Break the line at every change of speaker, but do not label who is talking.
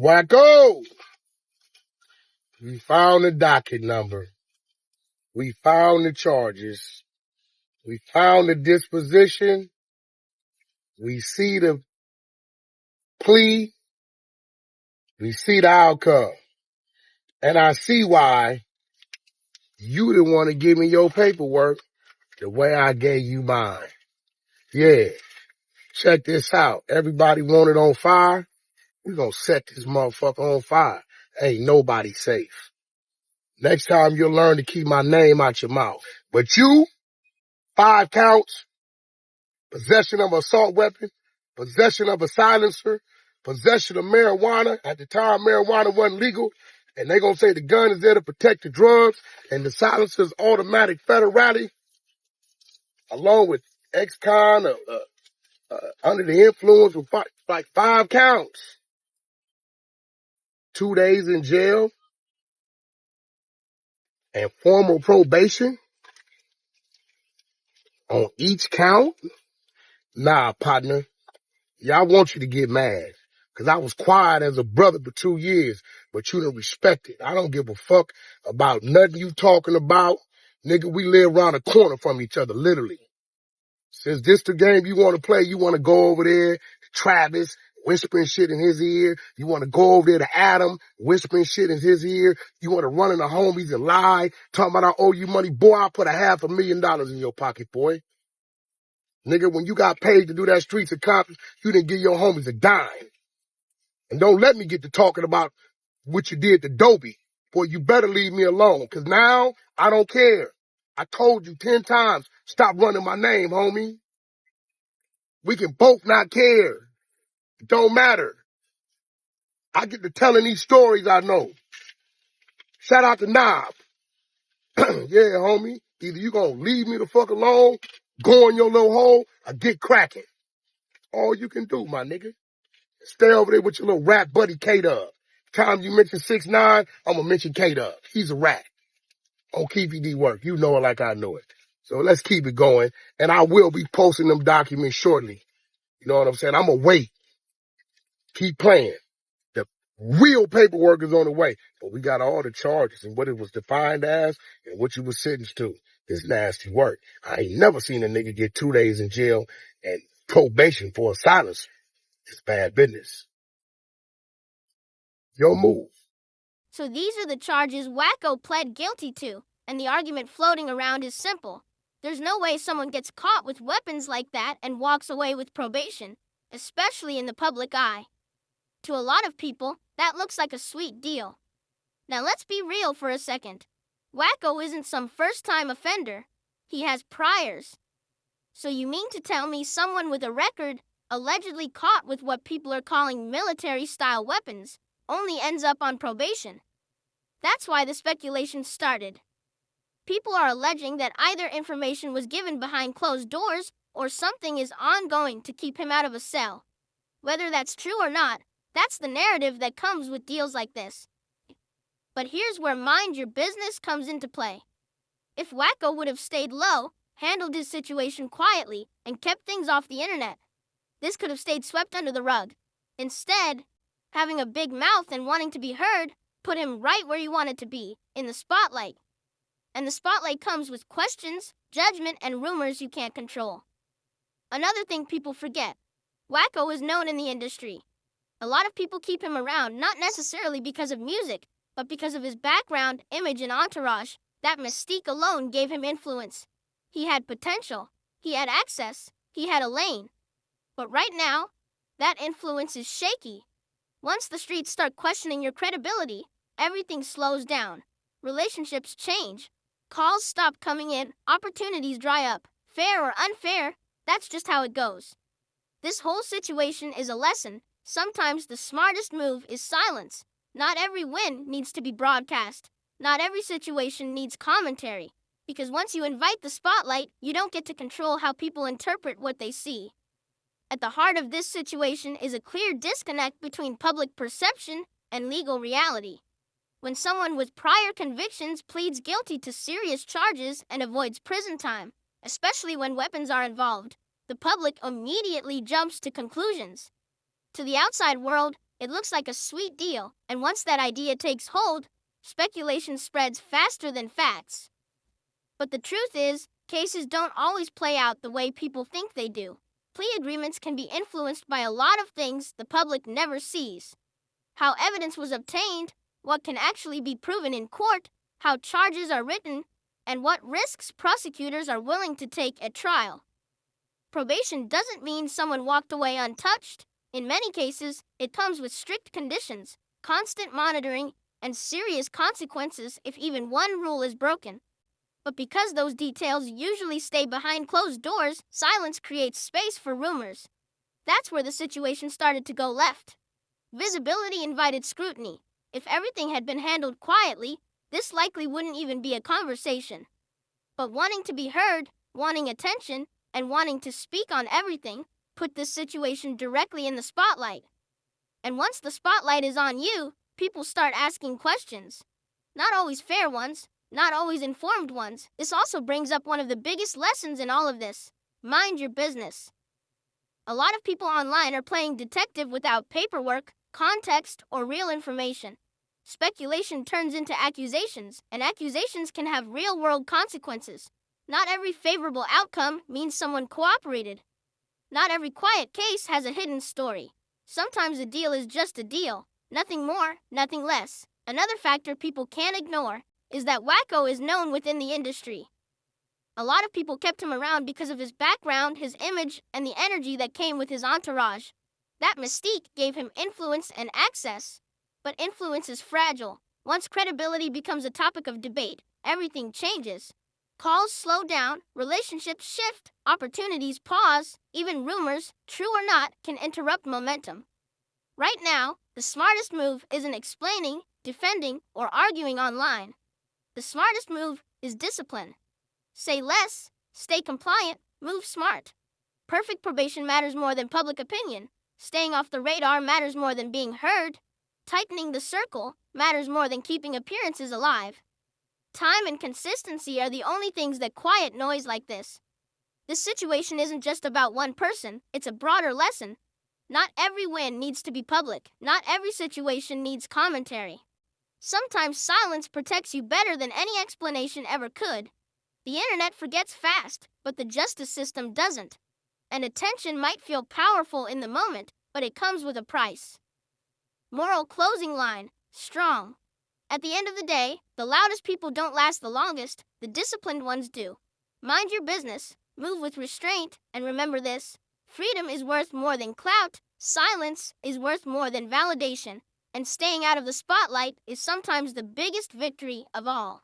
Wacko! We found the docket number. We found the charges. We found the disposition. We see the plea. We see the outcome. And I see why you didn't want to give me your paperwork the way I gave you mine. Yeah, check this out. Everybody want it on fire? We're going to set this motherfucker on fire. Ain't nobody safe. Next time you'll learn to keep my name out your mouth. But you, 5 counts, possession of an assault weapon, possession of a silencer, possession of marijuana. At the time, marijuana wasn't legal. And they going to say the gun is there to protect the drugs and the silencer is automatic federality, along with ex-con, under the influence with like 5 counts. 2 days in jail and formal probation on each count. Nah, partner. Yeah, I want you to get mad. Cause I was quiet as a brother for 2 years, but you done respect it. I don't give a fuck about nothing you talking about. Nigga, we live around the corner from each other, literally. Since this the game you want to play, you want to go over there, Travis, whispering shit in his ear. You want to go over there to Adam, whispering shit in his ear. You want to run in the homies and lie, talking about I owe you money. Boy, I'll put $500,000 in your pocket, boy. Nigga, when you got paid to do that streets of Compton, you didn't give your homies a dime. And don't let me get to talking about what you did to Dobie. Boy, you better leave me alone, because now I don't care. I told you 10 times, stop running my name, homie. We can both not care. It don't matter. I get to telling these stories I know. Shout out to Knob. Yeah, homie. Either you gonna leave me the fuck alone, go in your little hole, or get cracking. All you can do, my nigga. Stay over there with your little rat buddy K-Dub. Time you mention 6ix9ine, I'm gonna mention K-Dub. He's a rat. On KPD work. You know it like I know it. So let's keep it going. And I will be posting them documents shortly. You know what I'm saying? I'm gonna wait. Keep playing. The real paperwork is on the way. But we got all the charges and what it was defined as and what you was sentenced to. It's nasty work. I ain't never seen a nigga get 2 days in jail and probation for a silencer. It's bad business. Your move.
So these are the charges Wacko pled guilty to, and the argument floating around is simple. There's no way someone gets caught with weapons like that and walks away with probation, especially in the public eye. To a lot of people, that looks like a sweet deal. Now let's be real for a second. Wacko isn't some first-time offender. He has priors. So you mean to tell me someone with a record, allegedly caught with what people are calling military-style weapons, only ends up on probation? That's why the speculation started. People are alleging that either information was given behind closed doors or something is ongoing to keep him out of a cell. Whether that's true or not, that's the narrative that comes with deals like this. But here's where mind your business comes into play. If Wacko would have stayed low, handled his situation quietly, and kept things off the internet, this could have stayed swept under the rug. Instead, having a big mouth and wanting to be heard put him right where he wanted to be, in the spotlight. And the spotlight comes with questions, judgment, and rumors you can't control. Another thing people forget, Wacko is known in the industry. A lot of people keep him around not necessarily because of music, but because of his background, image, and entourage. That mystique alone gave him influence. He had potential, he had access, he had a lane. But right now, that influence is shaky. Once the streets start questioning your credibility, everything slows down. Relationships change. Calls stop coming in, opportunities dry up. Fair or unfair, that's just how it goes. This whole situation is a lesson. Sometimes the smartest move is silence. Not every win needs to be broadcast. Not every situation needs commentary. Because once you invite the spotlight, you don't get to control how people interpret what they see. At the heart of this situation is a clear disconnect between public perception and legal reality. When someone with prior convictions pleads guilty to serious charges and avoids prison time, especially when weapons are involved, the public immediately jumps to conclusions. To the outside world, it looks like a sweet deal, and once that idea takes hold, speculation spreads faster than facts. But the truth is, cases don't always play out the way people think they do. Plea agreements can be influenced by a lot of things the public never sees. How evidence was obtained, what can actually be proven in court, how charges are written, and what risks prosecutors are willing to take at trial. Probation doesn't mean someone walked away untouched. In many cases, it comes with strict conditions, constant monitoring, and serious consequences if even one rule is broken. But because those details usually stay behind closed doors, silence creates space for rumors. That's where the situation started to go left. Visibility invited scrutiny. If everything had been handled quietly, this likely wouldn't even be a conversation. But wanting to be heard, wanting attention, and wanting to speak on everything put this situation directly in the spotlight. And once the spotlight is on you, people start asking questions. Not always fair ones, not always informed ones. This also brings up one of the biggest lessons in all of this. Mind your business. A lot of people online are playing detective without paperwork, context, or real information. Speculation turns into accusations, and accusations can have real-world consequences. Not every favorable outcome means someone cooperated. Not every quiet case has a hidden story. Sometimes a deal is just a deal. Nothing more, nothing less. Another factor people can't ignore is that Wacko is known within the industry. A lot of people kept him around because of his background, his image, and the energy that came with his entourage. That mystique gave him influence and access. But influence is fragile. Once credibility becomes a topic of debate, everything changes. Calls slow down, relationships shift, opportunities pause, even rumors, true or not, can interrupt momentum. Right now, the smartest move isn't explaining, defending, or arguing online. The smartest move is discipline. Say less, stay compliant, move smart. Perfect probation matters more than public opinion. Staying off the radar matters more than being heard. Tightening the circle matters more than keeping appearances alive. Time and consistency are the only things that quiet noise like this. This situation isn't just about one person, it's a broader lesson. Not every win needs to be public. Not every situation needs commentary. Sometimes silence protects you better than any explanation ever could. The internet forgets fast, but the justice system doesn't. And attention might feel powerful in the moment, but it comes with a price. Moral closing line, strong. At the end of the day, the loudest people don't last the longest, the disciplined ones do. Mind your business, move with restraint, and remember this: freedom is worth more than clout, silence is worth more than validation, and staying out of the spotlight is sometimes the biggest victory of all.